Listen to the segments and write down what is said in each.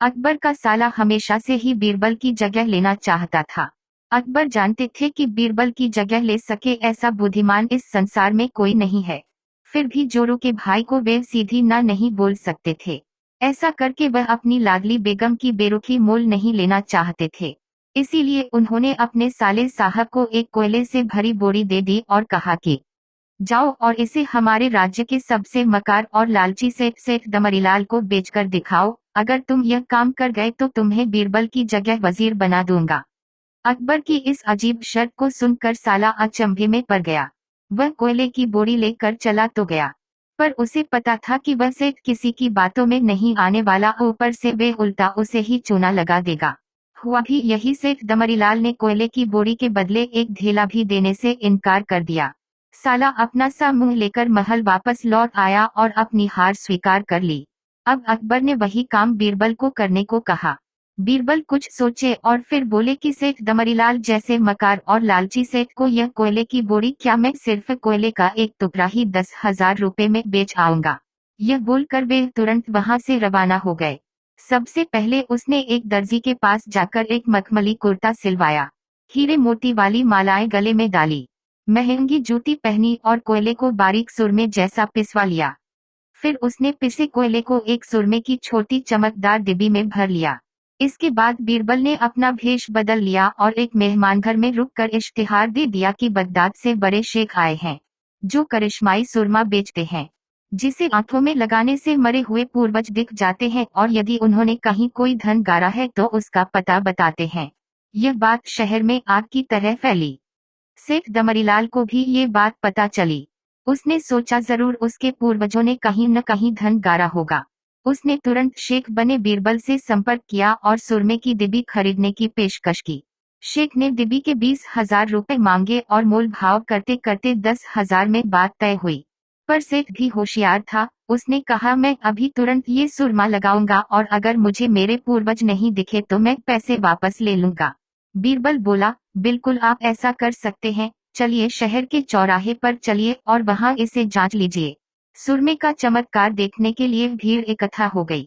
अकबर का साला हमेशा से ही बीरबल की जगह लेना चाहता था। अकबर जानते थे कि बीरबल की जगह ले सके ऐसा बुद्धिमान इस संसार में कोई नहीं है। फिर भी जोरू के भाई को वे सीधी ना नहीं बोल सकते थे। ऐसा करके वह अपनी लाडली बेगम की बेरुखी मोल नहीं लेना चाहते थे। इसीलिए उन्होंने अपने साले साहब को एक कोयले से भरी बोरी दे दी और कहा कि जाओ और इसे हमारे राज्य के सबसे मकार और लालची सेठ दमरीलाल को बेचकर दिखाओ। अगर तुम यह काम कर गए तो तुम्हें बीरबल की जगह वजीर बना दूंगा। अकबर की इस अजीब शर्त को सुनकर साला अचंभे में पड़ गया। वह कोयले की बोरी लेकर चला तो गया, पर उसे पता था कि वह सेठ किसी की बातों में नहीं आने वाला, ऊपर से वे उल्टा उसे ही चूना लगा देगा। हुआ भी यही, सेठ दमरीलाल ने कोयले की बोरी के बदले एक ढेला भी देने से इनकार कर दिया। साला अपना सा मुंह लेकर महल वापस लौट आया और अपनी हार स्वीकार कर ली। अब अकबर ने वही काम बीरबल को करने को कहा। बीरबल कुछ सोचे और फिर बोले कि सेठ दमरीलाल जैसे मकार और लालची सेठ को यह कोयले की बोरी क्या, मैं सिर्फ कोयले का एक टुकड़ा ही 10,000 रुपए में बेच आऊंगा। यह बोलकर वे तुरंत वहां से रवाना हो गए। सबसे पहले उसने एक दर्जी के पास जाकर एक मखमली कुर्ता सिलवाया, हीरे मोती वाली मालाएं गले में डाली, महंगी जूती पहनी और कोयले को बारीक सुरमे जैसा पिसवा लिया। फिर उसने पिसे कोयले को एक सुरमे की छोटी चमकदार डिब्बी में भर लिया। इसके बाद बीरबल ने अपना भेष बदल लिया और एक मेहमान घर में रुककर इश्तिहार दे दिया कि बगदाद से बड़े शेख आए हैं, जो करिश्माई सुरमा बेचते हैं, जिसे आंखों में लगाने से मरे हुए पूर्वज दिख जाते हैं, और यदि उन्होंने कहीं कोई धन गारा है तो उसका पता बताते हैं। यह बात शहर में आग की तरह फैली। सेठ दमरीलाल को भी ये बात पता चली। उसने सोचा जरूर उसके पूर्वजों ने कहीं न कहीं धन गारा होगा। उसने तुरंत शेख बने बीरबल से संपर्क किया और सुरमे की डिब्बी खरीदने की पेशकश की। शेख ने डिब्बी के 20,000 रुपए मांगे और मोल भाव करते करते 10,000 में बात तय हुई। पर सेठ भी होशियार था, उसने कहा मैं अभी तुरंत ये सुरमा लगाऊंगा और अगर मुझे मेरे पूर्वज नहीं दिखे तो मैं पैसे वापस ले लूंगा। बीरबल बोला, बिल्कुल आप ऐसा कर सकते हैं, चलिए शहर के चौराहे पर चलिए और वहां इसे जांच लीजिए। सुरमे का चमत्कार देखने के लिए भीड़ इकट्ठा हो गई।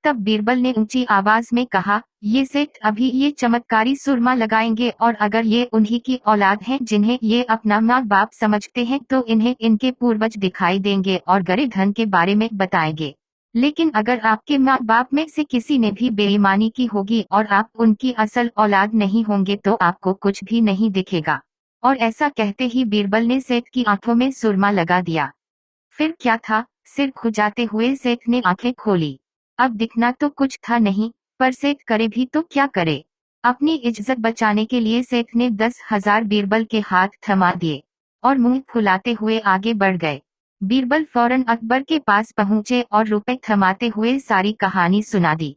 तब बीरबल ने ऊंची आवाज में कहा, ये सेठ अभी ये चमत्कारी सुरमा लगाएंगे और अगर ये उन्हीं की औलाद हैं जिन्हें ये अपना माँ बाप समझते हैं तो इन्हें इनके पूर्वज दिखाई देंगे और गरीब धन के बारे में बताएंगे। लेकिन अगर आपके माँ बाप में से किसी ने भी बेईमानी की होगी और आप उनकी असल औलाद नहीं होंगे तो आपको कुछ भी नहीं दिखेगा। और ऐसा कहते ही बीरबल ने सेठ की आंखों में सुरमा लगा दिया। फिर क्या था, सिर खुजाते हुए सेठ ने आंखें खोली। अब दिखना तो कुछ था नहीं, पर सेठ करे भी तो क्या करे। अपनी इज्जत बचाने के लिए सेठ ने 10,000 बीरबल के हाथ थमा दिए और मुंह फुलाते हुए आगे बढ़ गए। बीरबल फौरन अकबर के पास पहुंचे और रुपए थमाते हुए सारी कहानी सुना दी।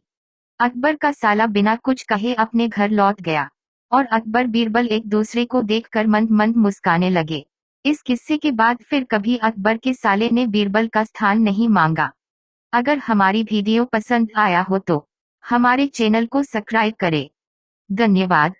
अकबर का साला बिना कुछ कहे अपने घर लौट गया और अकबर बीरबल एक दूसरे को देखकर मंद मंद मुस्काने लगे। इस किस्से के बाद फिर कभी अकबर के साले ने बीरबल का स्थान नहीं मांगा। अगर हमारी वीडियो पसंद आया हो तो हमारे चैनल को सब्सक्राइब करें। धन्यवाद।